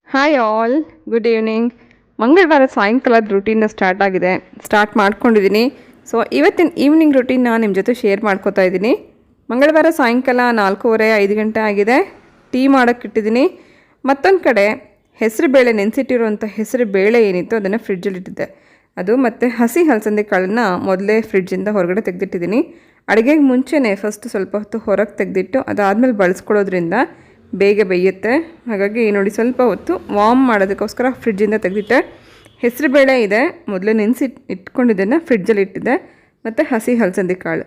Hi all, good evening. ಮಂಗಳವಾರ ಸಾಯಂಕಾಲದ ರೂಟೀನ್ನ start ಮಾಡ್ಕೊಂಡಿದ್ದೀನಿ. ಸೊ ಇವತ್ತಿನ ಈವ್ನಿಂಗ್ ರೂಟೀನ್ನ ನಿಮ್ಮ ಜೊತೆ ಶೇರ್ ಮಾಡ್ಕೋತಾ ಇದ್ದೀನಿ. ಮಂಗಳವಾರ ಸಾಯಂಕಾಲ 4:30-5 ಗಂಟೆ ಆಗಿದೆ. ಟೀ ಮಾಡೋಕ್ಕಿಟ್ಟಿದ್ದೀನಿ. ಮತ್ತೊಂದು ಕಡೆ ಹೆಸರುಬೇಳೆ ನೆನೆಸಿಟ್ಟಿರುವಂಥ ಹೆಸರುಬೇಳೆ ಏನಿತ್ತು ಅದನ್ನು ಫ್ರಿಡ್ಜಲ್ಲಿಟ್ಟಿದ್ದೆ. ಅದು ಮತ್ತು ಹಸಿ ಹಲಸಂದೆ ಕಾಳನ್ನು ಮೊದಲೇ ಫ್ರಿಡ್ಜಿಂದ ಹೊರಗಡೆ ತೆಗೆದಿಟ್ಟಿದ್ದೀನಿ. ಅಡುಗೆಗೆ ಮುಂಚೆನೇ ಫಸ್ಟ್ ಸ್ವಲ್ಪ ಹೊತ್ತು ಹೊರಗೆ ತೆಗೆದಿಟ್ಟು ಅದಾದಮೇಲೆ ಬಳಸ್ಕೊಳ್ಳೋದ್ರಿಂದ ಬೇಗ ಬೇಯುತ್ತೆ. ಹಾಗಾಗಿ ನೋಡಿ ಸ್ವಲ್ಪ ಹೊತ್ತು ವಾರ್ಮ್ ಮಾಡೋದಕ್ಕೋಸ್ಕರ ಫ್ರಿಡ್ಜಿಂದ ತೆಗೆದಿಟ್ಟೆ. ಹೆಸರುಬೇಳೆ ಇದೆ, ಮೊದಲೇ ನೆನೆಸಿ ಇಟ್ಕೊಂಡಿದ್ದನ್ನು ಫ್ರಿಡ್ಜಲ್ಲಿ ಇಟ್ಟಿದ್ದೆ. ಮತ್ತು ಹಸಿ ಹಲಸಂದೆ ಕಾಳು.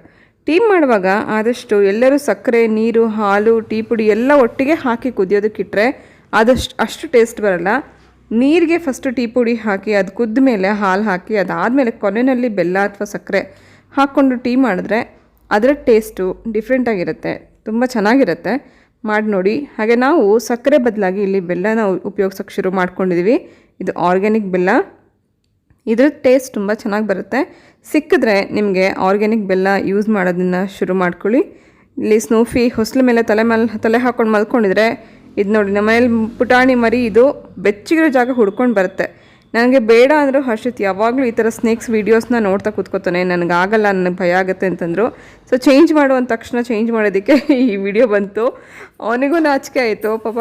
ಟೀ ಮಾಡುವಾಗ ಆದಷ್ಟು ಎಲ್ಲರೂ ಸಕ್ಕರೆ, ನೀರು, ಹಾಲು, ಟೀ ಪುಡಿ ಎಲ್ಲ ಒಟ್ಟಿಗೆ ಹಾಕಿ ಕುದಿಯೋದಕ್ಕಿಟ್ರೆ ಅಷ್ಟು ಟೇಸ್ಟ್ ಬರೋಲ್ಲ. ನೀರಿಗೆ ಫಸ್ಟು ಟೀ ಪುಡಿ ಹಾಕಿ ಅದು ಕುದ್ದ ಮೇಲೆ ಹಾಲು ಹಾಕಿ ಅದಾದಮೇಲೆ ಕೊನೆಯಲ್ಲಿ ಬೆಲ್ಲ ಅಥವಾ ಸಕ್ಕರೆ ಹಾಕ್ಕೊಂಡು ಟೀ ಮಾಡಿದ್ರೆ ಅದರ ಟೇಸ್ಟು ಡಿಫ್ರೆಂಟಾಗಿರುತ್ತೆ, ತುಂಬ ಚೆನ್ನಾಗಿರುತ್ತೆ. ಮಾಡಿ ನೋಡಿ. ಹಾಗೆ ನಾವು ಸಕ್ಕರೆ ಬದಲಾಗಿ ಇಲ್ಲಿ ಬೆಲ್ಲನ ಉಪಯೋಗಿಸೋಕ್ಕೆ ಶುರು ಮಾಡ್ಕೊಂಡಿದ್ದೀವಿ. ಇದು ಆರ್ಗ್ಯಾನಿಕ್ ಬೆಲ್ಲ. ಇದ್ರ ಟೇಸ್ಟ್ ತುಂಬ ಚೆನ್ನಾಗಿ ಬರುತ್ತೆ. ಸಿಕ್ಕಿದ್ರೆ ನಿಮಗೆ ಆರ್ಗ್ಯಾನಿಕ್ ಬೆಲ್ಲ ಯೂಸ್ ಮಾಡೋದನ್ನು ಶುರು ಮಾಡ್ಕೊಳ್ಳಿ. ಇಲ್ಲಿ ಸ್ನೂಫಿ ಹೊಸ್ಲ ಮೇಲೆ ತಲೆ ಹಾಕ್ಕೊಂಡು ಮಲ್ಕೊಂಡಿದ್ರೆ ಇದು ನೋಡಿ ನಮ್ಮ ಮನೇಲಿ ಪುಟಾಣಿ ಮರಿ ಇದು ಬೆಚ್ಚಗಿರೋ ಜಾಗ ಹುಡ್ಕೊಂಡು ಬರುತ್ತೆ. ನನಗೆ ಬೇಡ ಅಂದರೂ ಹರ್ಷಿತ್ ಯಾವಾಗಲೂ ಈ ಥರ ಸ್ನೇಕ್ಸ್ ವೀಡಿಯೋಸ್ನ ನೋಡ್ತಾ ಕೂತ್ಕೋತಾನೆ. ನನಗಾಗಲ್ಲ, ನನಗೆ ಭಯ ಆಗುತ್ತೆ ಅಂತಂದರು. ಸೊ ಚೇಂಜ್ ಮಾಡುವಂಥ ತಕ್ಷಣ ಚೇಂಜ್ ಮಾಡೋದಕ್ಕೆ ಈ ವಿಡಿಯೋ ಬಂತು. ಅವನಿಗೂ ನಾಚಿಕೆ ಆಯಿತು ಪಾಪ.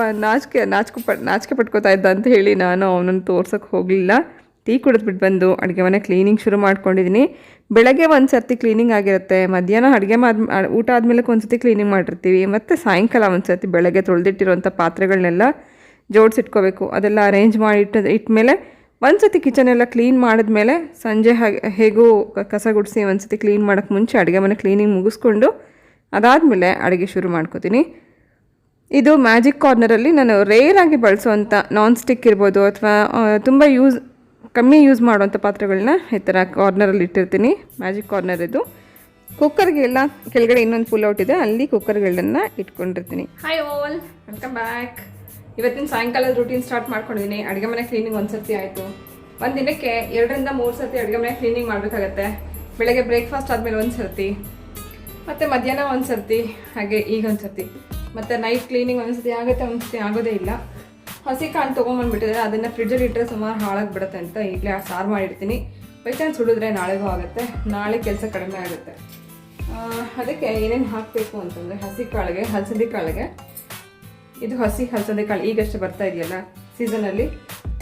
ನಾಚಿಕೆ ಪಟ್ಕೋತಾ ಇದ್ದ ಅಂತ ಹೇಳಿ ನಾನು ಅವನನ್ನು ತೋರ್ಸೋಕ್ಕೆ ಹೋಗಲಿಲ್ಲ. ಟೀ ಕುಡಿದ್ಬಿಟ್ಟು ಬಂದು ಅಡುಗೆ ಮನೆ ಕ್ಲೀನಿಂಗ್ ಶುರು ಮಾಡ್ಕೊಂಡಿದ್ದೀನಿ. ಬೆಳಗ್ಗೆ ಒಂದು ಸರ್ತಿ ಕ್ಲೀನಿಂಗ್ ಆಗಿರುತ್ತೆ, ಮಧ್ಯಾಹ್ನ ಊಟ ಆದಮೇಲೆ ಒಂದು ಸರ್ತಿ ಕ್ಲೀನಿಂಗ್ ಮಾಡಿರ್ತೀವಿ, ಮತ್ತು ಸಾಯಂಕಾಲ ಒಂದು ಸರ್ತಿ ಬೆಳಗ್ಗೆ ತೊಳೆದಿಟ್ಟಿರುವಂಥ ಪಾತ್ರೆಗಳನ್ನೆಲ್ಲ ಜೋಡಿಸಿಟ್ಕೋಬೇಕು. ಅದೆಲ್ಲ ಅರೇಂಜ್ ಮಾಡಿ ಇಟ್ಮೇಲೆ ಒಂದು ಸತಿ ಕಿಚನ್ ಎಲ್ಲ ಕ್ಲೀನ್ ಮಾಡಿದ್ಮೇಲೆ ಸಂಜೆ ಹೇಗೂ ಕಸ ಗುಡಿಸಿ ಒಂದು ಸತಿ ಕ್ಲೀನ್ ಮಾಡೋಕ್ಕೆ ಮುಂಚೆ ಅಡುಗೆ ಮನೆ ಕ್ಲೀನಿಂಗ್ ಮುಗಿಸ್ಕೊಂಡು ಅದಾದಮೇಲೆ ಅಡುಗೆ ಶುರು ಮಾಡ್ಕೋತೀನಿ. ಇದು ಮ್ಯಾಜಿಕ್ ಕಾರ್ನರಲ್ಲಿ ನಾನು ರೇರಾಗಿ ಬಳಸುವಂಥ ನಾನ್ ಸ್ಟಿಕ್ ಇರ್ಬೋದು ಅಥವಾ ತುಂಬ ಕಮ್ಮಿ ಯೂಸ್ ಮಾಡುವಂಥ ಪಾತ್ರೆಗಳನ್ನ ಈ ಥರ ಕಾರ್ನರಲ್ಲಿ ಇಟ್ಟಿರ್ತೀನಿ. ಮ್ಯಾಜಿಕ್ ಕಾರ್ನರ್ ಇದು. ಕುಕ್ಕರ್ಗೆಲ್ಲ ಕೆಳಗಡೆ ಇನ್ನೊಂದು ಪುಲ್ಔಟ್ ಇದೆ, ಅಲ್ಲಿ ಕುಕ್ಕರ್ಗಳನ್ನ ಇಟ್ಕೊಂಡಿರ್ತೀನಿ. Hi all, welcome back. ಇವತ್ತಿನ ಸಾಯಂಕಾಲದ ರೂಟೀನ್ ಸ್ಟಾರ್ಟ್ ಮಾಡ್ಕೊಂಡಿದ್ದೀನಿ. ಅಡುಗೆ ಮನೆ ಕ್ಲೀನಿಂಗ್ ಒಂದು ಸರ್ತಿ ಆಯಿತು. ಒಂದು ದಿನಕ್ಕೆ 2-3 ಸರ್ತಿ ಅಡುಗೆ ಮನೆ ಕ್ಲೀನಿಂಗ್ ಮಾಡಬೇಕಾಗತ್ತೆ. ಬೆಳಗ್ಗೆ ಬ್ರೇಕ್ಫಾಸ್ಟ್ ಆದಮೇಲೆ ಒಂದು ಸರ್ತಿ, ಮತ್ತು ಮಧ್ಯಾಹ್ನ ಒಂದು ಸರ್ತಿ, ಹಾಗೆ ಈಗ ಒಂದು ಸರ್ತಿ, ಮತ್ತು ನೈಟ್ ಕ್ಲೀನಿಂಗ್ ಒಂದು ಸರ್ತಿ ಆಗುತ್ತೆ, ಒಂದು ಸರ್ತಿ ಆಗೋದೇ ಇಲ್ಲ. ಹಸಿ ಕಾಳು ತೊಗೊಂಬಂದ್ಬಿಟ್ಟಿದ್ರೆ ಅದನ್ನು ಫ್ರಿಡ್ಜಲ್ಲಿ ಇಟ್ಟರೆ ಸುಮಾರು ಹಾಳಾಗಿ ಬಿಡುತ್ತೆ ಅಂತ ಈಗಲೇ ಸಾರು ಮಾಡಿರ್ತೀನಿ. ಬೈ ಚಾನ್ಸ್ ಹುಡಿದ್ರೆ ನಾಳೆಗೂ ಆಗುತ್ತೆ, ನಾಳೆ ಕೆಲಸ ಕಡಿಮೆ ಆಗುತ್ತೆ. ಅದಕ್ಕೆ ಏನೇನು ಹಾಕಬೇಕು ಅಂತಂದರೆ ಹಲಸಂದೆ ಕಾಳಿಗೆ ಇದು ಹಸಿ ಹಲಸಂದೆ ಕಾಳು ಈಗಷ್ಟೇ ಬರ್ತಾ ಇದೆಯಲ್ಲ ಸೀಸನಲ್ಲಿ,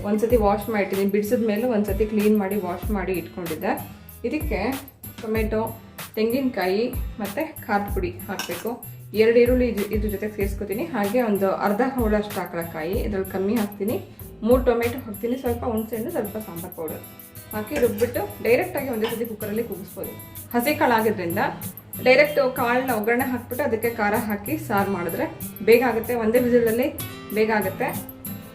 ಒಂದು ಸತಿ ವಾಶ್ ಮಾಡಿಟ್ಟಿದ್ದೀನಿ. ಬಿಡಿಸಿದ ಮೇಲೆ ಒಂದು ಸತಿ ಕ್ಲೀನ್ ಮಾಡಿ ವಾಶ್ ಮಾಡಿ ಇಟ್ಕೊಂಡಿದ್ದೆ. ಇದಕ್ಕೆ ಟೊಮೆಟೊ, ತೆಂಗಿನಕಾಯಿ ಮತ್ತು ಖಾರದ ಪುಡಿ ಹಾಕಬೇಕು. 2 ಈರುಳ್ಳಿ ಇದ್ರ ಜೊತೆಗೆ ಸೇರಿಸ್ಕೊತೀನಿ. ಹಾಗೆ ಒಂದು ಅರ್ಧ ಹೋಳಷ್ಟು ಹಾಕಲಕಾಯಿ, ಇದ್ರಲ್ಲಿ ಕಮ್ಮಿ ಹಾಕ್ತೀನಿ. 3 ಟೊಮೆಟೊ ಹಾಕ್ತೀನಿ, ಸ್ವಲ್ಪ ಹುಣಸೆಹಣ್ಣು, ಸ್ವಲ್ಪ ಸಾಂಬಾರು ಪೌಡರ್ ಹಾಕಿ ರುಬ್ಬಿಟ್ಟು ಡೈರೆಕ್ಟಾಗಿ ಒಂದೇ ಸತಿ ಕುಕ್ಕರಲ್ಲಿ ಕೂಗಿಸ್ಬೋದು. ಹಸಿ ಕಾಳು ಆಗಿದ್ದರಿಂದ ಡೈರೆಕ್ಟ್ ಕಾಳನ್ನ ಒಗ್ಗರಣೆ ಹಾಕ್ಬಿಟ್ಟು ಅದಕ್ಕೆ ಖಾರ ಹಾಕಿ ಸಾರು ಮಾಡಿದ್ರೆ ಬೇಗ ಆಗುತ್ತೆ, ಒಂದೇ ವಿಸಿಲಲ್ಲಿ ಬೇಗ ಆಗುತ್ತೆ.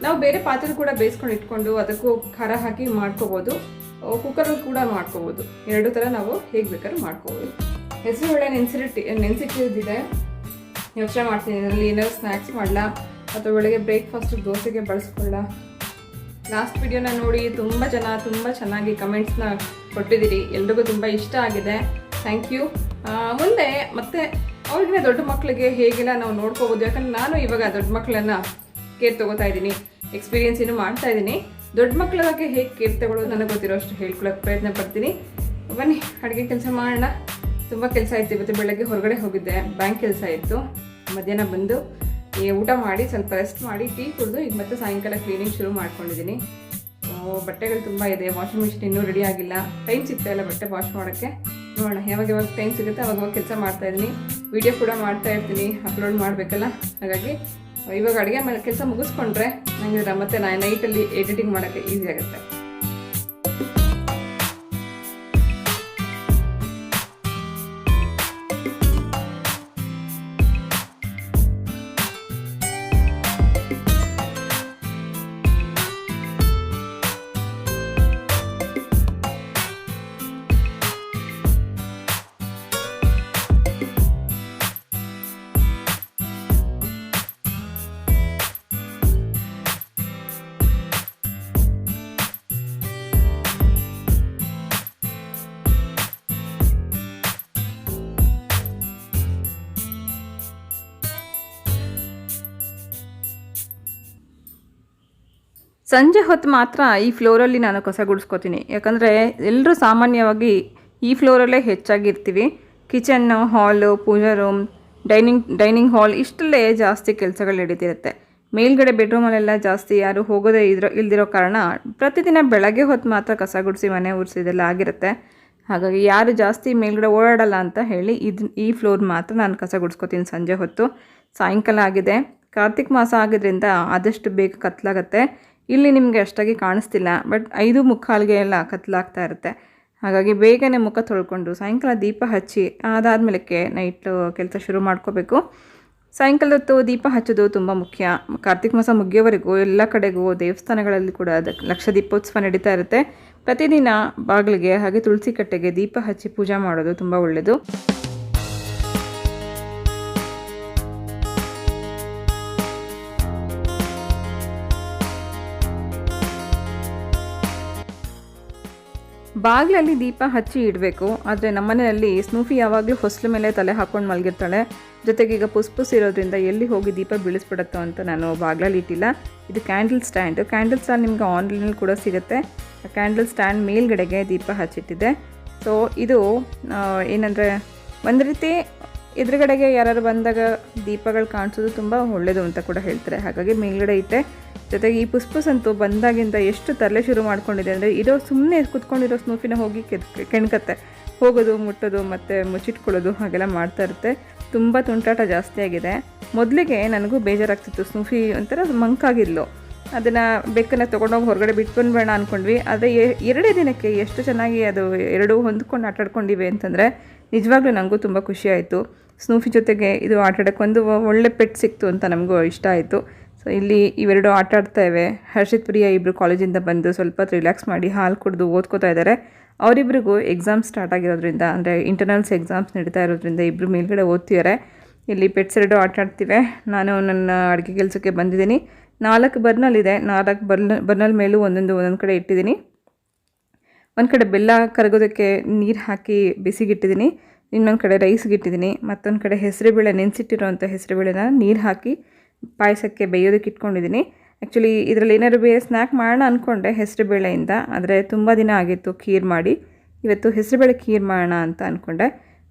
ನಾವು ಬೇರೆ ಪಾತ್ರೆ ಕೂಡ ಬೇಯಿಸ್ಕೊಂಡು ಇಟ್ಕೊಂಡು ಅದಕ್ಕೂ ಖಾರ ಹಾಕಿ ಮಾಡ್ಕೋಬೋದು, ಕುಕ್ಕರಲ್ಲಿ ಕೂಡ ಮಾಡ್ಕೋಬೋದು. 2 ಥರ ನಾವು ಹೇಗೆ ಬೇಕಾದ್ರೂ ಮಾಡ್ಕೋಬೋದು. ಹೆಸರುಬೇಳೆ ನೆನೆಸಿಟ್ಟಿದ್ದಿದೆ. ಯೋಚನೆ ಮಾಡ್ತೀನಿ ಇದರಲ್ಲಿ ಏನಾದ್ರು ಸ್ನ್ಯಾಕ್ಸ್ ಮಾಡಲಾ ಅಥವಾ ಬೆಳಗ್ಗೆ ಬ್ರೇಕ್ಫಾಸ್ಟಿಗೆ ದೋಸೆಗೆ ಬಳಸ್ಕೊಳ್ಳ. ಲಾಸ್ಟ್ ವಿಡಿಯೋನ ನೋಡಿ ತುಂಬ ಚೆನ್ನಾಗಿ ಕಮೆಂಟ್ಸ್ನ ಕೊಟ್ಟಿದ್ದೀರಿ. ಎಲ್ರಿಗೂ ತುಂಬ ಇಷ್ಟ ಆಗಿದೆ, ಥ್ಯಾಂಕ್ ಯು. ಮುಂದೆ ಮತ್ತೆ ಅವ್ರಿಗಿನ ದೊಡ್ಡ ಮಕ್ಕಳಿಗೆ ಹೇಗೆಲ್ಲ ನಾವು ನೋಡ್ಕೋಬೋದು, ಯಾಕಂದರೆ ನಾನು ಇವಾಗ ದೊಡ್ಡ ಮಕ್ಕಳನ್ನು ಕೇರ್ ತೊಗೋತಾ ಇದ್ದೀನಿ, ಎಕ್ಸ್ಪೀರಿಯೆನ್ಸ್ ಇನ್ನೂ ಮಾಡ್ತಾ ಇದ್ದೀನಿ. ದೊಡ್ಡ ಮಕ್ಕಳ ಬಗ್ಗೆ ಹೇಗೆ ಕೇರ್ ತಗೊಳ್ಳೋದು ನನಗೆ ಗೊತ್ತಿರೋ ಅಷ್ಟು ಹೇಳ್ಕೊಳ್ಳೋಕೆ ಪ್ರಯತ್ನ ಪಡ್ತೀನಿ. ಬನ್ನಿ ಅಡುಗೆ ಕೆಲಸ ಮಾಡೋಣ. ತುಂಬ ಕೆಲಸ ಇತ್ತು ಇವತ್ತು. ಬೆಳಗ್ಗೆ ಹೊರಗಡೆ ಹೋಗಿದ್ದೆ, ಬ್ಯಾಂಕ್ ಕೆಲಸ ಇತ್ತು. ಮಧ್ಯಾಹ್ನ ಬಂದು ಊಟ ಮಾಡಿ ಸ್ವಲ್ಪ ರೆಸ್ಟ್ ಮಾಡಿ ಟೀ ಕುಡಿದು ಈಗ ಮತ್ತೆ ಸಾಯಂಕಾಲ ಕ್ಲೀನಿಂಗ್ ಶುರು ಮಾಡ್ಕೊಂಡಿದ್ದೀನಿ. ಬಟ್ಟೆಗಳು ತುಂಬ ಇದೆ, ವಾಷಿಂಗ್ ಮಿಷಿನ್ ಇನ್ನೂ ರೆಡಿ ಆಗಿಲ್ಲ. ಟೈಮ್ ಸಿಗ್ತಾಯಿಲ್ಲ ಬಟ್ಟೆ ವಾಶ್ ಮಾಡೋಕ್ಕೆ. ನೋಡೋಣ ಯಾವಾಗ ಟೈಮ್ ಸಿಗುತ್ತೆ ಅವಾಗ ಕೆಲಸ ಮಾಡ್ತಾಯಿದ್ದೀನಿ. ವಿಡಿಯೋ ಕೂಡ ಮಾಡ್ತಾ ಇರ್ತೀನಿ, ಅಪ್ಲೋಡ್ ಮಾಡಬೇಕಲ್ಲ. ಹಾಗಾಗಿ ಇವಾಗ ಅಡುಗೆ ಮೇಲೆ ಕೆಲಸ ಮುಗಿಸ್ಕೊಂಡ್ರೆ ನನಗೆ ಮತ್ತೆ ನೈಟಲ್ಲಿ ಎಡಿಟಿಂಗ್ ಮಾಡೋಕ್ಕೆ ಈಸಿ ಆಗುತ್ತೆ. ಸಂಜೆ ಹೊತ್ತು ಮಾತ್ರ ಈ ಫ್ಲೋರಲ್ಲಿ ನಾನು ಕಸ ಗುಡಿಸ್ಕೊತೀನಿ. ಯಾಕಂದರೆ ಎಲ್ಲರೂ ಸಾಮಾನ್ಯವಾಗಿ ಈ ಫ್ಲೋರಲ್ಲೇ ಹೆಚ್ಚಾಗಿರ್ತೀವಿ. ಕಿಚನ್ನು, ಹಾಲು, ಪೂಜಾ ರೂಮ್, ಡೈನಿಂಗ್ ಹಾಲ್ ಇಷ್ಟಲ್ಲೇ ಜಾಸ್ತಿ ಕೆಲಸಗಳು ನಡೀತಿರುತ್ತೆ. ಮೇಲ್ಗಡೆ ಬೆಡ್ರೂಮಲ್ಲೆಲ್ಲ ಜಾಸ್ತಿ ಯಾರು ಹೋಗೋದೇ ಇಲ್ದಿರೋ ಕಾರಣ ಪ್ರತಿದಿನ ಬೆಳಗ್ಗೆ ಹೊತ್ತು ಮಾತ್ರ ಕಸ ಗುಡಿಸಿ ಮನೆ ಒರೆಸಿದೆಲ್ಲ ಆಗಿರುತ್ತೆ. ಹಾಗಾಗಿ ಯಾರು ಜಾಸ್ತಿ ಮೇಲ್ಗಡೆ ಓಡಾಡಲ್ಲ ಅಂತ ಹೇಳಿ ಈ ಫ್ಲೋರ್ ಮಾತ್ರ ನಾನು ಕಸ ಗುಡಿಸ್ಕೊತೀನಿ ಸಂಜೆ ಹೊತ್ತು. ಸಾಯಂಕಾಲ ಆಗಿದೆ, ಕಾರ್ತಿಕ್ ಮಾಸ ಆಗಿದ್ದರಿಂದ ಆದಷ್ಟು ಬೇಗ ಕತ್ಲಾಗತ್ತೆ. ಇಲ್ಲಿ ನಿಮಗೆ ಅಷ್ಟಾಗಿ ಕಾಣಿಸ್ತಿಲ್ಲ, ಬಟ್ 5:45ಗೆ ಎಲ್ಲ ಕತ್ಲಾಗ್ತಾ ಇರುತ್ತೆ. ಹಾಗಾಗಿ ಬೇಗನೆ ಮುಖ ತೊಳ್ಕೊಂಡು ಸಾಯಂಕಾಲ ದೀಪ ಹಚ್ಚಿ ಅದಾದಮೇಲಕ್ಕೆ ನೈಟ್ ಕೆಲಸ ಶುರು ಮಾಡ್ಕೋಬೇಕು. ಸಾಯಂಕಾಲ ಹೊತ್ತು ದೀಪ ಹಚ್ಚೋದು ತುಂಬ ಮುಖ್ಯ. ಕಾರ್ತಿಕ್ ಮಾಸ ಮುಗಿಯೋವರೆಗೂ ಎಲ್ಲ ಕಡೆಗೂ ದೇವಸ್ಥಾನಗಳಲ್ಲಿ ಕೂಡ ಲಕ್ಷ ದೀಪೋತ್ಸವ ನಡೀತಾ ಇರುತ್ತೆ. ಪ್ರತಿದಿನ ಬಾಗಿಲಿಗೆ ಹಾಗೆ ತುಳಸಿ ಕಟ್ಟೆಗೆ ದೀಪ ಹಚ್ಚಿ ಪೂಜೆ ಮಾಡೋದು ತುಂಬ ಒಳ್ಳೆಯದು. ಬಾಗಿಲಲ್ಲಿ ದೀಪ ಹಚ್ಚಿ ಇಡಬೇಕು. ಆದರೆ ನಮ್ಮನೆಯಲ್ಲಿ ಸ್ನೂಫಿ ಯಾವಾಗಲೂ ಹೊಸ್ಲ ಮೇಲೆ ತಲೆ ಹಾಕ್ಕೊಂಡು ಮಲಗಿರ್ತಾಳೆ. ಜೊತೆಗೆ ಈಗ ಪುಸ್ ಇರೋದ್ರಿಂದ ಎಲ್ಲಿ ಹೋಗಿ ದೀಪ ಬೀಳಿಸ್ಬಿಡುತ್ತೋ ಅಂತ ನಾನು ಬಾಗಿಲಲ್ಲಿ ಇಟ್ಟಿಲ್ಲ. ಇದು ಕ್ಯಾಂಡಲ್ ಸ್ಟ್ಯಾಂಡ್ ನಿಮಗೆ ಆನ್ಲೈನಲ್ಲಿ ಕೂಡ ಸಿಗುತ್ತೆ. ಕ್ಯಾಂಡಲ್ ಸ್ಟ್ಯಾಂಡ್ ಮೇಲ್ಗಡೆಗೆ ದೀಪ ಹಚ್ಚಿಟ್ಟಿದೆ. ಸೊ ಇದು ಏನಂದರೆ ಒಂದು ರೀತಿ ಎದುರುಗಡೆಗೆ ಯಾರು ಬಂದಾಗ ದೀಪಗಳು ಕಾಣಿಸೋದು ತುಂಬ ಒಳ್ಳೆಯದು ಅಂತ ಕೂಡ ಹೇಳ್ತಾರೆ. ಹಾಗಾಗಿ ಮೇಲ್ಗಡೆ ಇಟ್ಟೆ. ಜೊತೆಗೆ ಈ ಪುಸ್ ಅಂತೂ ಬಂದಾಗಿಂದ ಎಷ್ಟು ತರಲೆ ಶುರು ಮಾಡ್ಕೊಂಡಿದೆ ಅಂದರೆ ಸುಮ್ಮನೆ ಕುತ್ಕೊಂಡಿರೋ ಸ್ನೂಫಿನ ಹೋಗಿ ಕೆಣ್ಕತ್ತೆ, ಹೋಗೋದು, ಮುಟ್ಟೋದು ಮತ್ತು ಮುಚ್ಚಿಟ್ಕೊಳ್ಳೋದು ಹಾಗೆಲ್ಲ ಮಾಡ್ತಾ ಇರುತ್ತೆ. ತುಂಬ ತುಂಟಾಟ ಜಾಸ್ತಿ ಆಗಿದೆ. ಮೊದಲಿಗೆ ನನಗೂ ಬೇಜಾರಾಗ್ತಿತ್ತು. ಸ್ನೂಫಿ ಒಂಥರ ಮಂಕಾಗಿದ್ಲು. ಅದನ್ನು ಬೆಕ್ಕನ್ನು ತೊಗೊಂಡೋಗಿ ಹೊರಗಡೆ ಬಿಟ್ಕೊಂಡು ಬೇಡ ಅಂದ್ಕೊಂಡ್ವಿ. ಆದರೆ 2 ದಿನಕ್ಕೆ ಎಷ್ಟು ಚೆನ್ನಾಗಿ ಅದು 2 ಹೊಂದ್ಕೊಂಡು ಆಟಾಡ್ಕೊಂಡಿವೆ ಅಂತಂದರೆ ನಿಜವಾಗ್ಲೂ ನನಗೂ ತುಂಬ ಖುಷಿ ಆಯಿತು. ಸ್ನೂಫಿ ಜೊತೆಗೆ ಇದು ಆಟಾಡೋಕ್ಕೆ ಒಂದು ಒಳ್ಳೆ ಪೆಟ್ ಸಿಕ್ತು ಅಂತ ನಮಗೂ ಇಷ್ಟ ಆಯಿತು. ಸೊ ಇಲ್ಲಿ ಇವೆರಡು ಆಟ ಆಡ್ತಾ ಇವೆ. ಹರ್ಷಿತ್ ಪ್ರಿಯಾ ಇಬ್ಬರು ಕಾಲೇಜಿಂದ ಬಂದು ಸ್ವಲ್ಪ ಹೊತ್ತು ರಿಲ್ಯಾಕ್ಸ್ ಮಾಡಿ ಹಾಲು ಕುಡಿದು ಓದ್ಕೋತಾ ಇದ್ದಾರೆ. ಅವರಿಬ್ಬರಿಗೂ ಎಕ್ಸಾಮ್ಸ್ ಸ್ಟಾರ್ಟ್ ಆಗಿರೋದ್ರಿಂದ, ಅಂದರೆ ಇಂಟರ್ನಲ್ಸ್ ಎಕ್ಸಾಮ್ಸ್ ನಡೀತಾ ಇರೋದ್ರಿಂದ ಇಬ್ಬರು ಮೇಲ್ಗಡೆ ಓದ್ತಿದ್ದಾರೆ. ಇಲ್ಲಿ ಪೆಟ್ಸ್ 2 ಆಟ ಆಡ್ತಿವೆ. ನಾನು ನನ್ನ ಅಡುಗೆ ಕೆಲಸಕ್ಕೆ ಬಂದಿದ್ದೀನಿ. 4 ಬರ್ನಲ್ ಇದೆ. 4 ಬರ್ನಲ್ ಮೇಲೂ ಒಂದೊಂದು ಕಡೆ ಇಟ್ಟಿದ್ದೀನಿ. ಒಂದು ಕಡೆ ಬೆಲ್ಲ ಕರಗೋದಕ್ಕೆ ನೀರು ಹಾಕಿ ಬಿಸಿಗಿಟ್ಟಿದ್ದೀನಿ. ಇನ್ನೊಂದು ಕಡೆ ರೈಸ್ಗಿಟ್ಟಿದ್ದೀನಿ. ಮತ್ತೊಂದು ಕಡೆ ಹೆಸರುಬೇಳೆ, ನೆನೆಸಿಟ್ಟಿರೋಂಥ ಹೆಸರುಬೇಳೆನ ನೀರು ಹಾಕಿ ಪಾಯಸಕ್ಕೆ ಬೇಯೋದಕ್ಕೆ ಇಟ್ಕೊಂಡಿದ್ದೀನಿ. ಆ್ಯಕ್ಚುಲಿ ಇದರಲ್ಲಿ ಏನಾದ್ರು ಬೇರೆ ಸ್ನ್ಯಾಕ್ ಮಾಡೋಣ ಅಂದ್ಕೊಂಡೆ ಹೆಸರುಬೇಳೆಯಿಂದ. ಆದರೆ ತುಂಬ ದಿನ ಆಗಿತ್ತು ಖೀರ್ ಮಾಡಿ. ಇವತ್ತು ಹೆಸರುಬೇಳೆ ಖೀರ್ ಮಾಡೋಣ ಅಂತ ಅಂದ್ಕೊಂಡೆ.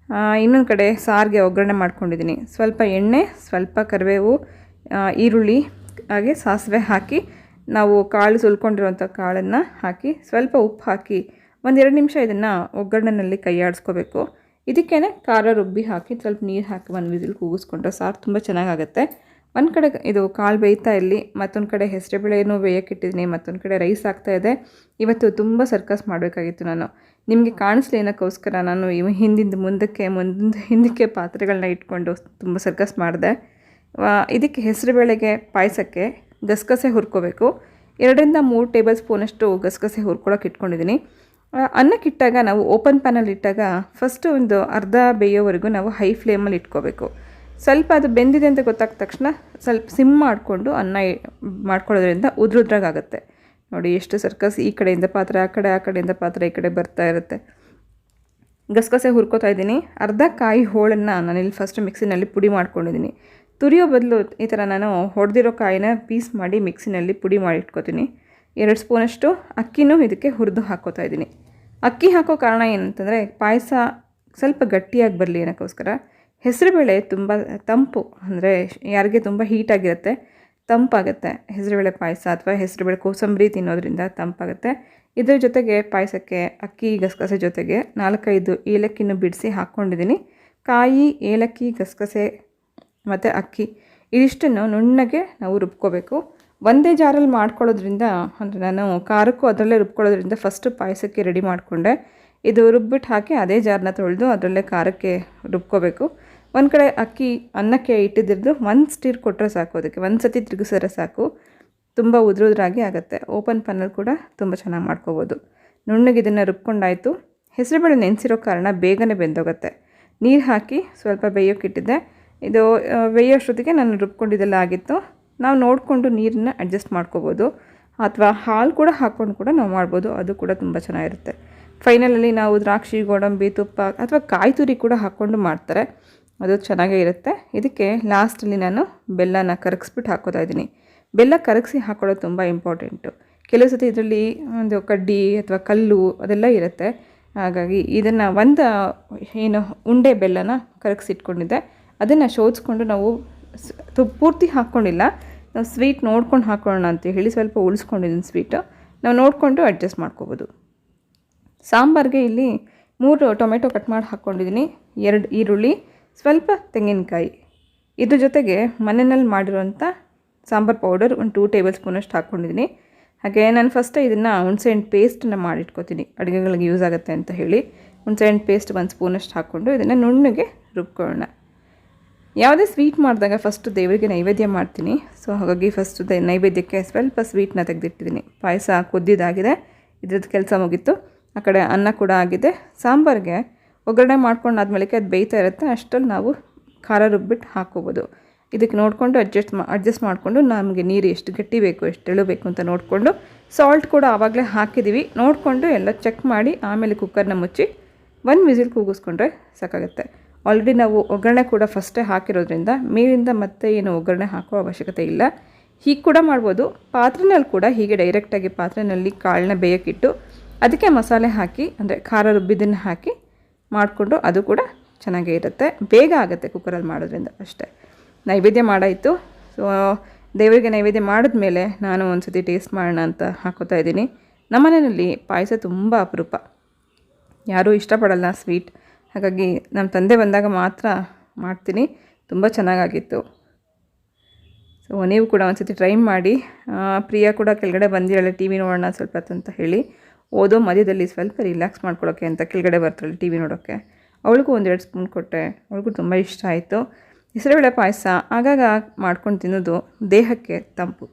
ಇನ್ನೊಂದು ಕಡೆ ಸಾರಿಗೆ ಒಗ್ಗರಣೆ ಮಾಡ್ಕೊಂಡಿದ್ದೀನಿ. ಸ್ವಲ್ಪ ಎಣ್ಣೆ, ಸ್ವಲ್ಪ ಕರಿಬೇವು, ಈರುಳ್ಳಿ ಹಾಗೆ ಸಾಸಿವೆ ಹಾಕಿ ನಾವು ಕಾಳು ಸುಲ್ಕೊಂಡಿರೋಂಥ ಕಾಳನ್ನು ಹಾಕಿ ಸ್ವಲ್ಪ ಉಪ್ಪು ಹಾಕಿ 1-2 ನಿಮಿಷ ಇದನ್ನು ಒಗ್ಗರಣೆಯಲ್ಲಿ ಕೈ ಆಡಿಸ್ಕೋಬೇಕು. ಇದಕ್ಕೇ ಖಾರ ರುಬ್ಬಿ ಹಾಕಿ ಸ್ವಲ್ಪ ನೀರು ಹಾಕಿ 1 ವಿಸಿಲ್ ಕೂಗಿಸ್ಕೊಂಡ್ರೆ ಸಾರು ತುಂಬ ಚೆನ್ನಾಗಾಗುತ್ತೆ. ಒಂದು ಕಡೆ ಇದು ಕಾಳು ಬೇಯ್ತಾ ಇಲ್ಲಿ, ಮತ್ತೊಂದು ಕಡೆ ಹೆಸರುಬೇಳೆನೂ ಬೇಯೋಕ್ಕಿಟ್ಟಿದ್ದೀನಿ, ಮತ್ತೊಂದು ಕಡೆ ರೈಸ್ ಆಗ್ತಾಯಿದೆ. ಇವತ್ತು ತುಂಬ ಸರ್ಕಸ್ ಮಾಡಬೇಕಾಗಿತ್ತು. ನಾನು ನಿಮಗೆ ಕಾಣಿಸ್ಲಿ ಏನಕ್ಕೋಸ್ಕರ ನಾನು ಹಿಂದಿಂದ ಹಿಂದಕ್ಕೆ ಪಾತ್ರೆಗಳನ್ನ ಇಟ್ಕೊಂಡು ತುಂಬ ಸರ್ಕಸ್ ಮಾಡಿದೆ. ಇದಕ್ಕೆ ಹೆಸರುಬೇಳೆಗೆ ಪಾಯಸಕ್ಕೆ ಗಸಗಸೆ ಹುರ್ಕೋಬೇಕು. 2-3 ಟೇಬಲ್ ಸ್ಪೂನಷ್ಟು ಗಸಗಸೆ ಹುರ್ಕೊಳ್ಳೋಕೆ ಇಟ್ಕೊಂಡಿದ್ದೀನಿ. ಅನ್ನಕ್ಕಿಟ್ಟಾಗ ನಾವು ಓಪನ್ ಪ್ಯಾನಲ್ಲಿ ಇಟ್ಟಾಗ ಫಸ್ಟು ಒಂದು ಅರ್ಧ ಬೇಯೋವರೆಗೂ ನಾವು ಹೈ ಫ್ಲೇಮಲ್ಲಿ ಇಟ್ಕೋಬೇಕು. ಸ್ವಲ್ಪ ಅದು ಬೆಂದಿದೆ ಅಂತ ಗೊತ್ತಾದ ತಕ್ಷಣ ಸ್ವಲ್ಪ ಸಿಮ್ ಮಾಡಿಕೊಂಡು ಅನ್ನ ಮಾಡ್ಕೊಳ್ಳೋದ್ರಿಂದ ಉದ್ರುದ್ರಾಗುತ್ತೆ. ನೋಡಿ ಎಷ್ಟು ಸರ್ಕಸ್, ಈ ಕಡೆಯಿಂದ ಪಾತ್ರೆ ಆ ಕಡೆಯಿಂದ ಪಾತ್ರೆ ಈ ಕಡೆ ಬರ್ತಾ ಇರುತ್ತೆ. ಗಸಗಸೆ ಹುರ್ಕೋತಾ ಇದ್ದೀನಿ. ಅರ್ಧ ಕಾಯಿ ಹೋಳನ್ನು ನಾನಿಲ್ಲಿ ಫಸ್ಟ್ ಮಿಕ್ಸಿನಲ್ಲಿ ಪುಡಿ ಮಾಡ್ಕೊಂಡಿದ್ದೀನಿ. ತುರಿಯೋ ಬದಲು ಈ ಥರ ನಾನು ಹೊಡೆದಿರೋ ಕಾಯಿನ ಪೀಸ್ ಮಾಡಿ ಮಿಕ್ಸಿನಲ್ಲಿ ಪುಡಿ ಮಾಡಿ ಇಟ್ಕೋತೀನಿ. 2 ಸ್ಪೂನಷ್ಟು ಅಕ್ಕಿನೂ ಇದಕ್ಕೆ ಹುರಿದು ಹಾಕ್ಕೋತಾ ಇದ್ದೀನಿ. ಅಕ್ಕಿ ಹಾಕೋ ಕಾರಣ ಏನಂತಂದರೆ ಪಾಯಸ ಸ್ವಲ್ಪ ಗಟ್ಟಿಯಾಗಿ ಬರಲಿ ಏನಕ್ಕೋಸ್ಕರ. ಹೆಸರುಬೇಳೆ ತುಂಬ ತಂಪು, ಅಂದರೆ ಯಾರಿಗೆ ತುಂಬ ಹೀಟಾಗಿರುತ್ತೆ ತಂಪಾಗುತ್ತೆ ಹೆಸರುಬೇಳೆ ಪಾಯಸ, ಅಥವಾ ಹೆಸರುಬೇಳೆ ಕೋಸಂಬರಿ ತಿನ್ನೋದ್ರಿಂದ ತಂಪಾಗುತ್ತೆ. ಇದರ ಜೊತೆಗೆ ಪಾಯಸಕ್ಕೆ ಅಕ್ಕಿ ಗಸಗಸೆ ಜೊತೆಗೆ 4-5 ಏಲಕ್ಕಿನೂ ಬಿಡಿಸಿ ಹಾಕ್ಕೊಂಡಿದ್ದೀನಿ. ಕಾಯಿ, ಏಲಕ್ಕಿ, ಗಸಗಸೆ ಮತ್ತು ಅಕ್ಕಿ ಇದಿಷ್ಟನ್ನು ನುಣ್ಣಗೆ ನಾವು ರುಬ್ಕೋಬೇಕು. ಒಂದೇ ಜಾರಲ್ಲಿ ಮಾಡ್ಕೊಳ್ಳೋದ್ರಿಂದ, ಅಂದರೆ ನಾನು ಖಾರಕ್ಕೂ ಅದರಲ್ಲೇ ರುಬ್ಕೊಳ್ಳೋದ್ರಿಂದ ಫಸ್ಟು ಪಾಯಸಕ್ಕೆ ರೆಡಿ ಮಾಡಿಕೊಂಡೆ. ಇದು ರುಬ್ಬಿಟ್ಟು ಹಾಕಿ ಅದೇ ಜಾರನ್ನ ತೊಳೆದು ಅದರಲ್ಲೇ ಖಾರಕ್ಕೆ ರುಬ್ಕೋಬೇಕು. ಒಂದು ಕಡೆ ಅಕ್ಕಿ ಅನ್ನಕ್ಕೆ ಇಟ್ಟಿದ್ದು 1 ಸ್ಟೀರ್ ಕೊಟ್ಟರೆ ಸಾಕು, ಅದಕ್ಕೆ 1 ಸತಿ ತಿರುಗಿಸಿದ್ರೆ ಸಾಕು, ತುಂಬ ಉದ್ರಾಗಿ ಆಗುತ್ತೆ. ಓಪನ್ ಪ್ಯಾನಲ್ಲಿ ಕೂಡ ತುಂಬ ಚೆನ್ನಾಗಿ ಮಾಡ್ಕೋಬೋದು. ನುಣ್ಣಗೆ ಇದನ್ನು ರುಬ್ಕೊಂಡಾಯಿತು. ಹೆಸರುಬೇಳೆ ನೆನೆಸಿರೋ ಕಾರಣ ಬೇಗನೆ ಬೆಂದೋಗುತ್ತೆ. ನೀರು ಹಾಕಿ ಸ್ವಲ್ಪ ಬೇಯೋಕ್ಕಿಟ್ಟಿದ್ದೆ. ಇದು ಬೇಯೋಷ್ಟೊತ್ತಿಗೆ ನಾನು ರುಬ್ಕೊಂಡಿದ್ದೆಲ್ಲ ಆಗಿತ್ತು. ನಾವು ನೋಡಿಕೊಂಡು ನೀರನ್ನ ಅಡ್ಜಸ್ಟ್ ಮಾಡ್ಕೋಬೋದು, ಅಥವಾ ಹಾಲು ಕೂಡ ಹಾಕ್ಕೊಂಡು ಕೂಡ ನಾವು ಮಾಡ್ಬೋದು, ಅದು ಕೂಡ ತುಂಬ ಚೆನ್ನಾಗಿರುತ್ತೆ. ಫೈನಲಲ್ಲಿ ನಾವು ದ್ರಾಕ್ಷಿ, ಗೋಡಂಬಿ, ತುಪ್ಪ ಅಥವಾ ಕಾಯಿ ತುರಿ ಕೂಡ ಹಾಕ್ಕೊಂಡು ಮಾಡ್ತಾರೆ, ಅದು ಚೆನ್ನಾಗೇ ಇರುತ್ತೆ. ಇದಕ್ಕೆ ಲಾಸ್ಟಲ್ಲಿ ನಾನು ಬೆಲ್ಲನ ಕರಗಿಸ್ಬಿಟ್ಟು ಹಾಕೋತಾ ಇದ್ದೀನಿ. ಬೆಲ್ಲ ಕರಗಿಸಿ ಹಾಕೊಳ್ಳೋದು ತುಂಬ ಇಂಪಾರ್ಟೆಂಟು. ಕೆಲವು ಸತಿ ಇದರಲ್ಲಿ ಒಂದು ಕಡ್ಡಿ ಅಥವಾ ಕಲ್ಲು ಅದೆಲ್ಲ ಇರುತ್ತೆ. ಹಾಗಾಗಿ ಇದನ್ನು ಏನು ಉಂಡೆ ಬೆಲ್ಲನ ಕರಗಿಸಿಟ್ಕೊಂಡಿದ್ದೆ, ಅದನ್ನು ಶೋಧಿಸ್ಕೊಂಡು ನಾವು ಪೂರ್ತಿ ಹಾಕ್ಕೊಂಡಿಲ್ಲ, ನಾವು ಸ್ವೀಟ್ ನೋಡ್ಕೊಂಡು ಹಾಕ್ಕೊಳ್ಳೋಣ ಅಂತ ಹೇಳಿ ಸ್ವಲ್ಪ ಉಳಿಸ್ಕೊಂಡಿದ್ದೀನಿ. ಸ್ವೀಟು ನಾವು ನೋಡಿಕೊಂಡು ಅಡ್ಜಸ್ಟ್ ಮಾಡ್ಕೋಬೋದು. ಸಾಂಬಾರಿಗೆ ಇಲ್ಲಿ 3 ಟೊಮೆಟೊ ಕಟ್ ಮಾಡಿ ಹಾಕ್ಕೊಂಡಿದ್ದೀನಿ, 2 ಈರುಳ್ಳಿ, ಸ್ವಲ್ಪ ತೆಂಗಿನಕಾಯಿ. ಇದ್ರ ಜೊತೆಗೆ ಮನೆಯಲ್ಲಿ ಮಾಡಿರೋಂಥ ಸಾಂಬಾರು ಪೌಡರ್ ಒಂದು 2 ಟೇಬಲ್ ಸ್ಪೂನಷ್ಟು ಹಾಕ್ಕೊಂಡಿದ್ದೀನಿ. ಹಾಗೆ ನಾನು ಫಸ್ಟ್ ಇದನ್ನು ಹುಣಸೆಹಣ್ಣು ಪೇಸ್ಟನ್ನು ಮಾಡಿಟ್ಕೋತೀನಿ, ಅಡುಗೆಗಳಿಗೆ ಯೂಸ್ ಆಗುತ್ತೆ ಅಂತ ಹೇಳಿ. ಹುಣಸೆಹಣ್ಣು ಪೇಸ್ಟ್ 1 ಸ್ಪೂನಷ್ಟು ಹಾಕ್ಕೊಂಡು ಇದನ್ನು ನುಣ್ಣಗೆ ರುಬ್ಕೊಳ್ಳೋಣ. ಯಾವುದೇ ಸ್ವೀಟ್ ಮಾಡಿದಾಗ ಫಸ್ಟು ದೇವರಿಗೆ ನೈವೇದ್ಯ ಮಾಡ್ತೀನಿ. ಸೊ ಹಾಗಾಗಿ ಫಸ್ಟು ನೈವೇದ್ಯಕ್ಕೆ ಸ್ವಲ್ಪ ಸ್ವೀಟನ್ನ ತೆಗೆದಿಟ್ಟಿದ್ದೀನಿ. ಪಾಯಸ ಕುದ್ದಿದ್ದಾಗಿದೆ, ಇದ್ರದ್ದು ಕೆಲಸ ಮುಗೀತು. ಆ ಕಡೆ ಅನ್ನ ಕೂಡ ಆಗಿದೆ. ಸಾಂಬಾರಿಗೆ ಒಗ್ಗರಣೆ ಮಾಡ್ಕೊಂಡು ಆದಮೇಲೆ ಅದು ಬೇಯ್ತಾ ಇರುತ್ತೆ, ಅಷ್ಟರಲ್ಲಿ ನಾವು ಖಾರ ರುಬ್ಬಿಟ್ಟು ಹಾಕ್ಕೋಬೋದು. ಇದಕ್ಕೆ ನೋಡಿಕೊಂಡು ಅಡ್ಜಸ್ಟ್ ಮಾಡಿಕೊಂಡು ನಮಗೆ ನೀರು ಎಷ್ಟು ಗಟ್ಟಿ ಬೇಕು ಎಷ್ಟು ತೆಳು ಬೇಕು ಅಂತ ನೋಡಿಕೊಂಡು, ಸಾಲ್ಟ್ ಕೂಡ ಆವಾಗಲೇ ಹಾಕಿದ್ದೀವಿ ನೋಡಿಕೊಂಡು ಎಲ್ಲ ಚೆಕ್ ಮಾಡಿ ಆಮೇಲೆ ಕುಕ್ಕರ್ನ ಮುಚ್ಚಿ 1 ವಿಸಿಲ್ ಕೂಗಿಸ್ಕೊಂಡ್ರೆ ಸಾಕಾಗುತ್ತೆ. ಆಲ್ರೆಡಿ ನಾವು ಒಗ್ಗರಣೆ ಕೂಡ ಫಸ್ಟೇ ಹಾಕಿರೋದ್ರಿಂದ ಮೇಲಿಂದ ಮತ್ತೆ ಏನು ಒಗ್ಗರಣೆ ಹಾಕೋ ಅವಶ್ಯಕತೆ ಇಲ್ಲ. ಹೀಗೆ ಕೂಡ ಮಾಡ್ಬೋದು. ಪಾತ್ರೆನಲ್ಲಿ ಕೂಡ ಹೀಗೆ ಡೈರೆಕ್ಟಾಗಿ ಪಾತ್ರೆಯಲ್ಲಿ ಕಾಳನ್ನ ಬೇಯಕ್ಕಿಟ್ಟು ಅದಕ್ಕೆ ಮಸಾಲೆ ಹಾಕಿ, ಅಂದರೆ ಖಾರ ರುಬ್ಬಿದ್ದನ್ನು ಹಾಕಿ ಮಾಡಿಕೊಂಡು ಅದು ಕೂಡ ಚೆನ್ನಾಗೇ ಇರುತ್ತೆ. ಬೇಗ ಆಗುತ್ತೆ ಕುಕ್ಕರಲ್ಲಿ ಮಾಡೋದ್ರಿಂದ ಅಷ್ಟೇ. ನೈವೇದ್ಯ ಮಾಡಾಯಿತು. ಸೊ ದೇವರಿಗೆ ನೈವೇದ್ಯ ಮಾಡಿದ್ಮೇಲೆ ನಾನು ಒಂದು ಸತಿ ಟೇಸ್ಟ್ ಮಾಡೋಣ ಅಂತ ಹಾಕೋತಾ ಇದ್ದೀನಿ. ನಮ್ಮ ಮನೆಯಲ್ಲಿ ಪಾಯಸ ತುಂಬ ಅಪರೂಪ, ಯಾರೂ ಇಷ್ಟಪಡಲ್ಲ ಸ್ವೀಟ್. ಹಾಗಾಗಿ ನಮ್ಮ ತಂದೆ ಬಂದಾಗ ಮಾತ್ರ ಮಾಡ್ತೀನಿ. ತುಂಬ ಚೆನ್ನಾಗಾಗಿತ್ತು. ಸೊ ನೀವು ಕೂಡ ಒಂದು ಸತಿ ಟ್ರೈ ಮಾಡಿ. ಪ್ರಿಯಾ ಕೂಡ ಕೆಳಗಡೆ ಬಂದಿರಲ್ಲ ಟಿ ವಿ ನೋಡೋಣ ಸ್ವಲ್ಪ ಅಂತ ಹೇಳಿ, ಓದೋ ಮಧ್ಯದಲ್ಲಿ ಸ್ವಲ್ಪ ರಿಲ್ಯಾಕ್ಸ್ ಮಾಡ್ಕೊಳ್ಳೋಕ್ಕೆ ಅಂತ ಕೆಳಗಡೆ ಬರ್ತಾಳೆ ಟಿ ವಿ ನೋಡೋಕ್ಕೆ. ಅವಳಿಗೂ 1-2 ಸ್ಪೂನ್ ಕೊಟ್ಟೆ, ಅವಳಿಗೂ ತುಂಬ ಇಷ್ಟ ಆಯಿತು. ಹೆಸರುಬೇಳೆ ಪಾಯಸ ಆಗಾಗ ಮಾಡ್ಕೊಂಡು ತಿನ್ನೋದು ದೇಹಕ್ಕೆ ತಂಪು.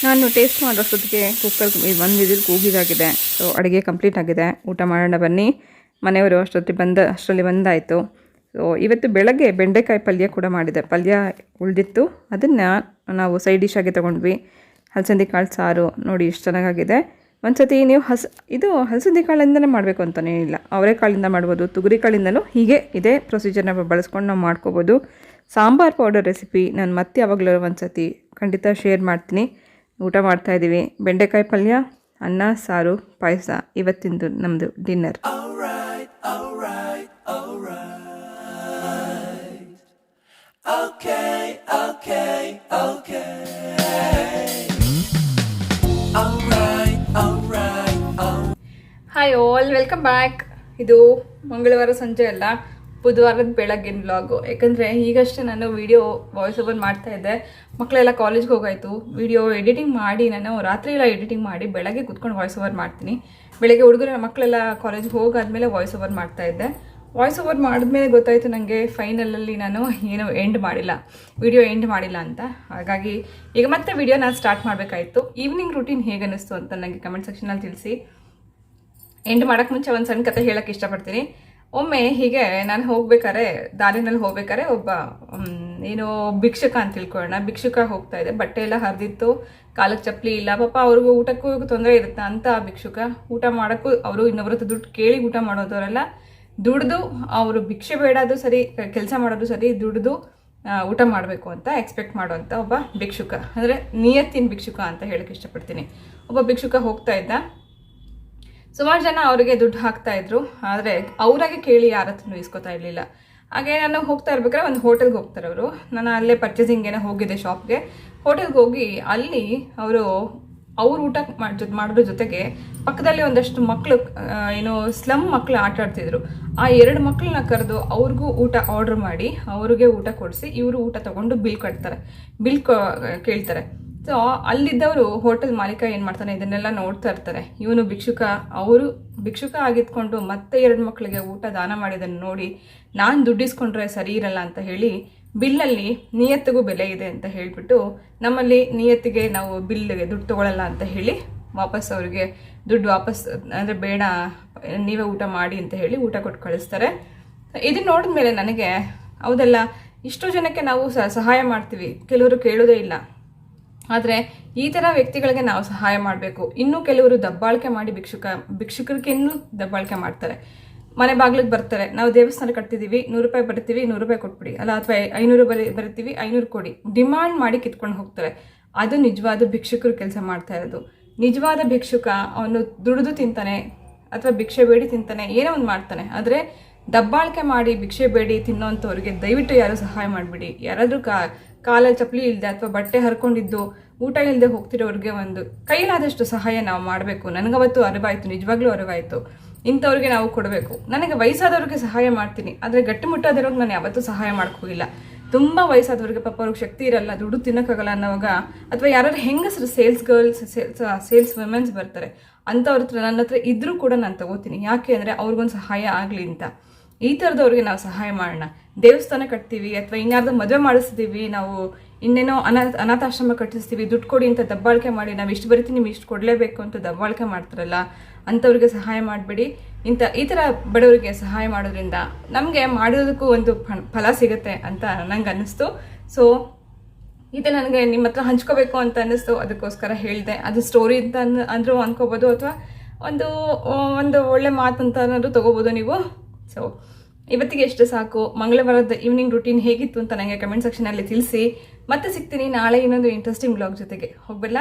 ನಾನು ಟೇಸ್ಟ್ ಮಾಡೋಷ್ಟೊತ್ತಿಗೆ ಕುಕ್ಕರ್ 1 ವಿಸಿಲ್ ಕೂಗಿದಾಗಿದೆ. ಸೊ ಅಡುಗೆ ಕಂಪ್ಲೀಟ್ ಆಗಿದೆ. ಊಟ ಮಾಡೋಣ ಬನ್ನಿ. ಮನೆಯವರು ಅಷ್ಟರಲ್ಲಿ ಬಂದಾಯಿತು. ಸೊ ಇವತ್ತು ಬೆಳಗ್ಗೆ ಬೆಂಡೆಕಾಯಿ ಪಲ್ಯ ಕೂಡ ಮಾಡಿದೆ. ಪಲ್ಯ ಉಳಿದಿತ್ತು, ಅದನ್ನು ನಾವು ಸೈಡ್ ಡಿಶ್ ಆಗಿ ತೊಗೊಂಡ್ವಿ. ಹಲಸಂದಿ ಕಾಳು ಸಾರು ನೋಡಿ ಎಷ್ಟು ಚೆನ್ನಾಗಾಗಿದೆ. ಒಂದು ಸತಿ ನೀವು ಇದು ಹಲಸಂದಿ ಕಾಳಿಂದಲೇ ಮಾಡಬೇಕು ಅಂತಲೇ ಇಲ್ಲ, ಅವರೆಕಾಳಿಂದ ಮಾಡ್ಬೋದು, ತೊಗರಿ ಕಾಳಿಂದಲೂ ಹೀಗೆ ಇದೇ ಪ್ರೊಸೀಜರ್ನ ಬಳಸ್ಕೊಂಡು ನಾವು ಮಾಡ್ಕೋಬೋದು. ಸಾಂಬಾರು ಪೌಡರ್ ರೆಸಿಪಿ ನಾನು ಮತ್ತೆ ಯಾವಾಗಲೂ ಒಂದು ಸತಿ ಖಂಡಿತ ಶೇರ್ ಮಾಡ್ತೀನಿ. ಊಟ ಮಾಡ್ತಾಯಿದ್ದೀವಿ. ಬೆಂಡೆಕಾಯಿ ಪಲ್ಯ, ಅನ್ನ, ಸಾರು, ಪಾಯಸ ಇವತ್ತಿಂದು ನಮ್ಮದು dinner. Hi all, welcome back. ಇದು ಮಂಗಳವಾರ ಸಂಜೆ ಅಲ್ಲ, ಬುಧವಾರದ ಬೆಳಗ್ಗಿನ ವ್ಲಾಗು. ಯಾಕಂದರೆ ಈಗಷ್ಟೇ ನಾನು ವಿಡಿಯೋ ವಾಯ್ಸ್ ಓವರ್ ಮಾಡ್ತಾಯಿದ್ದೆ. ಮಕ್ಕಳೆಲ್ಲ ಕಾಲೇಜ್ಗೆ ಹೋಗಾಯಿತು. ವಿಡಿಯೋ ಎಡಿಟಿಂಗ್ ಮಾಡಿ ನಾನು ರಾತ್ರಿ ಎಲ್ಲ ಎಡಿಟಿಂಗ್ ಮಾಡಿ ಬೆಳಗ್ಗೆ ಕೂತ್ಕೊಂಡು ವಾಯ್ಸ್ ಓವರ್ ಮಾಡ್ತೀನಿ. ಬೆಳಗ್ಗೆ ಹುಡುಗರ ಮಕ್ಕಳೆಲ್ಲ ಕಾಲೇಜ್ಗೆ ಹೋಗಾದ್ಮೇಲೆ ವಾಯ್ಸ್ ಓವರ್ ಮಾಡ್ತಾಯಿದ್ದೆ. ವಾಯ್ಸ್ ಓವರ್ ಮಾಡಿದ್ಮೇಲೆ ಗೊತ್ತಾಯಿತು ನನಗೆ ಫೈನಲಲ್ಲಿ ನಾನು ಏನೋ ವಿಡಿಯೋ ಎಂಡ್ ಮಾಡಿಲ್ಲ ಅಂತ. ಹಾಗಾಗಿ ಈಗ ಮತ್ತೆ ವಿಡಿಯೋ ನಾನು ಸ್ಟಾರ್ಟ್ ಮಾಡಬೇಕಾಯಿತು. ಈವ್ನಿಂಗ್ ರೂಟೀನ್ ಹೇಗೆ ಅನ್ನಿಸ್ತು ಅಂತ ನನಗೆ ಕಮೆಂಟ್ ಸೆಕ್ಷನಲ್ಲಿ ತಿಳಿಸಿ. ಎಂಡ್ ಮಾಡೋಕ್ಕೆ ಮುಂಚೆ ಒಂದು ಸಣ್ಣ ಕತೆ ಹೇಳೋಕ್ಕೆ ಇಷ್ಟಪಡ್ತೀನಿ. ಒಮ್ಮೆ ಹೀಗೆ ನಾನು ದಾರಿನಲ್ಲಿ ಹೋಗ್ಬೇಕಾದ್ರೆ ಒಬ್ಬ ಏನೋ ಭಿಕ್ಷುಕ ಅಂತ ತಿಳ್ಕೊಳ್ಳೋಣ, ಭಿಕ್ಷುಕ ಹೋಗ್ತಾ ಇದೆ. ಬಟ್ಟೆ ಎಲ್ಲ ಹರಿದಿತ್ತು, ಕಾಲಕ್ಕೆ ಚಪ್ಪಲಿ ಇಲ್ಲ. ಪಾಪ ಅವ್ರಿಗೂ ಊಟಕ್ಕೂ ತೊಂದರೆ ಇರುತ್ತೆ ಅಂತ ಭಿಕ್ಷುಕ ಊಟ ಮಾಡೋಕ್ಕೂ ಅವರು ಇನ್ನೊಬ್ರ ದುಡ್ಡು ಕೇಳಿ ಊಟ ಮಾಡೋದವರೆಲ್ಲ ದುಡ್ದು ಅವರು ಭಿಕ್ಷೆ ಬೇಡೋದು ಸರಿ, ಕೆಲಸ ಮಾಡೋದು ಸರಿ, ದುಡ್ದು ಊಟ ಮಾಡಬೇಕು ಅಂತ ಎಕ್ಸ್ಪೆಕ್ಟ್ ಮಾಡುವಂಥ ಒಬ್ಬ ಭಿಕ್ಷುಕ, ಅಂದರೆ ನಿಯತ್ತಿನ ಭಿಕ್ಷುಕ ಅಂತ ಹೇಳಕ್ಕೆ ಇಷ್ಟಪಡ್ತೀನಿ. ಒಬ್ಬ ಭಿಕ್ಷುಕ ಹೋಗ್ತಾ ಇದ್ದ. ಸುಮಾರು ಜನ ಅವರಿಗೆ ದುಡ್ಡು ಹಾಕ್ತಾ ಇದ್ರು, ಆದರೆ ಅವರಾಗೆ ಕೇಳಿ ಯಾರ ಹತ್ರನೂ ಇಸ್ಕೊತಾ ಇರಲಿಲ್ಲ. ಹಾಗೆ ನಾನು ಹೋಗ್ತಾ ಇರ್ಬೇಕಾದ್ರೆ ಒಂದು ಹೋಟೆಲ್ಗೆ ಹೋಗ್ತಾರೆ ಅವರು. ನಾನು ಅಲ್ಲೇ ಪರ್ಚೇಸಿಂಗ್ ಏನೋ ಹೋಗಿದ್ದೆ ಶಾಪ್ಗೆ. ಹೋಟೆಲ್ಗೆ ಹೋಗಿ ಅಲ್ಲಿ ಅವ್ರ ಊಟ ಮಾಡೋದ್ರ ಜೊತೆಗೆ ಪಕ್ಕದಲ್ಲಿ ಒಂದಷ್ಟು ಮಕ್ಕಳು ಏನೋ ಸ್ಲಮ್ ಮಕ್ಕಳು ಆಟ ಆಡ್ತಿದ್ರು. ಆ 2 ಮಕ್ಕಳನ್ನ ಕರೆದು ಅವ್ರಿಗೂ ಊಟ ಆರ್ಡರ್ ಮಾಡಿ ಅವ್ರಿಗೆ ಊಟ ಕೊಡಿಸಿ ಇವರು ಊಟ ತೊಗೊಂಡು ಬಿಲ್ ಕೇಳ್ತಾರೆ. ಸೊ ಅಲ್ಲಿದ್ದವರು ಹೋಟೆಲ್ ಮಾಲೀಕ ಏನು ಮಾಡ್ತಾನೆ, ಇದನ್ನೆಲ್ಲ ನೋಡ್ತಾ ಇರ್ತಾರೆ. ಇವನು ಅವರು ಭಿಕ್ಷುಕ ಆಗಿದ್ಕೊಂಡು ಮತ್ತೆ 2 ಮಕ್ಕಳಿಗೆ ಊಟ ದಾನ ಮಾಡಿದ್ದನ್ನು ನೋಡಿ ನಾನು ದುಡ್ಡಿಸ್ಕೊಂಡ್ರೆ ಸರಿ ಇರಲ್ಲ ಅಂತ ಹೇಳಿ ಬಿಲ್ಲಲ್ಲಿ ನಿಯತ್ತಿಗೂ ಬೆಲೆ ಇದೆ ಅಂತ ಹೇಳಿಬಿಟ್ಟು ನಮ್ಮಲ್ಲಿ ನಿಯತ್ತಿಗೆ ನಾವು ಬಿಲ್ಗೆ ದುಡ್ಡು ತೊಗೊಳ್ಳಲ್ಲ ಅಂತ ಹೇಳಿ ವಾಪಸ್ ಅವರಿಗೆ ದುಡ್ಡು ವಾಪಸ್, ಅಂದರೆ ಬೇಡ ನೀವೇ ಊಟ ಮಾಡಿ ಅಂತ ಹೇಳಿ ಊಟ ಕೊಟ್ಟು ಕಳಿಸ್ತಾರೆ. ಇದನ್ನ ನೋಡಿದ್ಮೇಲೆ ನನಗೆ ಹೌದಲ್ಲ, ಇಷ್ಟು ಜನಕ್ಕೆ ನಾವು ಸಹಾಯ ಮಾಡ್ತೀವಿ, ಕೆಲವರು ಕೇಳೋದೇ ಇಲ್ಲ. ಆದರೆ ಈ ಥರ ವ್ಯಕ್ತಿಗಳಿಗೆ ನಾವು ಸಹಾಯ ಮಾಡಬೇಕು. ಇನ್ನೂ ಕೆಲವರು ದಬ್ಬಾಳಿಕೆ ಮಾಡಿ ಭಿಕ್ಷುಕರಿಗೆ ಇನ್ನೂ ದಬ್ಬಾಳಿಕೆ ಮಾಡ್ತಾರೆ. ಮನೆ ಬಾಗಿಲಿಗೆ ಬರ್ತಾರೆ, ನಾವು ದೇವಸ್ಥಾನ ಕಟ್ತಿದ್ದೀವಿ, 100 ರೂಪಾಯಿ ಬರ್ತೀವಿ, 100 ರೂಪಾಯಿ ಕೊಟ್ಬಿಡಿ, ಅಲ್ಲ ಅಥವಾ 500 ಬರ್ತೀವಿ, 500 ಕೊಡಿ, ಡಿಮಾಂಡ್ ಮಾಡಿ ಕಿತ್ಕೊಂಡು ಹೋಗ್ತಾರೆ. ಅದು ನಿಜವಾದ ಭಿಕ್ಷುಕರು ಕೆಲಸ ಮಾಡ್ತಾ ಇರೋದು. ನಿಜವಾದ ಭಿಕ್ಷುಕ ಅವನು ದುಡಿದು ತಿಂತಾನೆ ಅಥವಾ ಭಿಕ್ಷೆ ಬೇಡಿ ತಿಂತಾನೆ, ಏನೋ ಒಂದು ಮಾಡ್ತಾನೆ. ಆದರೆ ದಬ್ಬಾಳಿಕೆ ಮಾಡಿ ಭಿಕ್ಷೆ ಬೇಡಿ ತಿನ್ನೋಂಥವ್ರಿಗೆ ದಯವಿಟ್ಟು ಯಾರು ಸಹಾಯ ಮಾಡಿಬಿಡಿ. ಯಾರಾದರೂ ಕಾಲಲ್ಲಿ ಚಪ್ಪಲಿ ಇಲ್ಲದೆ ಅಥವಾ ಬಟ್ಟೆ ಹರ್ಕೊಂಡಿದ್ದು ಊಟ ಇಲ್ಲದೆ ಹೋಗ್ತಿರೋರಿಗೆ ಒಂದು ಕೈಲಾದಷ್ಟು ಸಹಾಯ ನಾವು ಮಾಡಬೇಕು. ನನಗವತ್ತು ಅರಿವಾಯಿತು, ನಿಜವಾಗ್ಲೂ ಅರಿವಾಯಿತು. ಇಂಥವ್ರಿಗೆ ನಾವು ಕೊಡಬೇಕು. ನನಗೆ ವಯಸ್ಸಾದವ್ರಿಗೆ ಸಹಾಯ ಮಾಡ್ತೀನಿ, ಆದರೆ ಗಟ್ಟಿಮುಟ್ಟಾದವ್ರಿಗೆ ನಾನು ಯಾವತ್ತೂ ಸಹಾಯ ಹೋಗಿಲ್ಲ. ತುಂಬ ವಯಸ್ಸಾದವ್ರಿಗೆ ಪಾಪ ಅವ್ರಿಗೆ ಶಕ್ತಿ ಇರಲ್ಲ, ದುಡ್ಡು ತಿನ್ನೋಕ್ಕಾಗಲ್ಲ ಅನ್ನೋವಾಗ, ಅಥವಾ ಯಾರು ಹೆಂಗಸರು ಸೇಲ್ಸ್ ವುಮೆನ್ಸ್ ಬರ್ತಾರೆ ಅಂಥವ್ರ ಹತ್ರ ನನ್ನ ಹತ್ರ ಇದ್ರೂ ಕೂಡ ನಾನು ತಗೋತೀನಿ. ಯಾಕೆ ಅಂದರೆ ಅವ್ರಿಗೊಂದು ಸಹಾಯ ಆಗಲಿ ಅಂತ. ಈ ಥರದವ್ರಿಗೆ ನಾವು ಸಹಾಯ ಮಾಡೋಣ. ದೇವಸ್ಥಾನ ಕಟ್ತೀವಿ ಅಥವಾ ಇನ್ಯಾರ್ದು ಮದುವೆ ಮಾಡಿಸ್ತೀವಿ, ನಾವು ಇನ್ನೇನೋ ಅನಾಥಾಶ್ರಮ ಕಟ್ಟಿಸ್ತೀವಿ, ದುಡ್ಡು ಕೊಡಿ ಅಂತ ದಬ್ಬಾಳಿಕೆ ಮಾಡಿ, ನಾವು ಇಷ್ಟು ಬರಿತೀವಿ ನೀವು ಇಷ್ಟು ಕೊಡಲೇಬೇಕು ಅಂತ ದಬ್ಬಾಳಿಕೆ ಮಾಡ್ತಾರಲ್ಲ, ಅಂಥವ್ರಿಗೆ ಸಹಾಯ ಮಾಡಬೇಡಿ. ಈ ಥರ ಬಡವರಿಗೆ ಸಹಾಯ ಮಾಡೋದ್ರಿಂದ ನಮಗೆ ಮಾಡೋದಕ್ಕೂ ಒಂದು ಫಲ ಸಿಗುತ್ತೆ ಅಂತ ನಂಗೆ ಅನ್ನಿಸ್ತು. ಸೊ ಇದು ನನಗೆ ನಿಮ್ಮ ಹತ್ರ ಹಂಚ್ಕೋಬೇಕು ಅಂತ ಅನ್ನಿಸ್ತು, ಅದಕ್ಕೋಸ್ಕರ ಹೇಳಿದೆ. ಅದು ಸ್ಟೋರಿ ಅಂತ ಅಂದರೂ ಅನ್ಕೋಬೋದು, ಅಥವಾ ಒಂದು ಒಳ್ಳೆ ಮಾತು ಅಂತ ಅನ್ನೋದು ತೊಗೋಬೋದು ನೀವು. ಸೊ ಇವತ್ತಿಗೆ ಎಷ್ಟು ಸಾಕು. ಮಂಗಳವಾರದ ಈವ್ನಿಂಗ್ ರೂಟೀನ್ ಹೇಗಿತ್ತು ಅಂತ ನನಗೆ ಕಮೆಂಟ್ ಸೆಕ್ಷನಲ್ಲಿ ತಿಳಿಸಿ. ಮತ್ತೆ ಸಿಗ್ತೀನಿ ನಾಳೆ ಇನ್ನೊಂದು ಇಂಟ್ರೆಸ್ಟಿಂಗ್ ಬ್ಲಾಗ್ ಜೊತೆಗೆ. ಹೋಗ್ಬಲ್ಲ.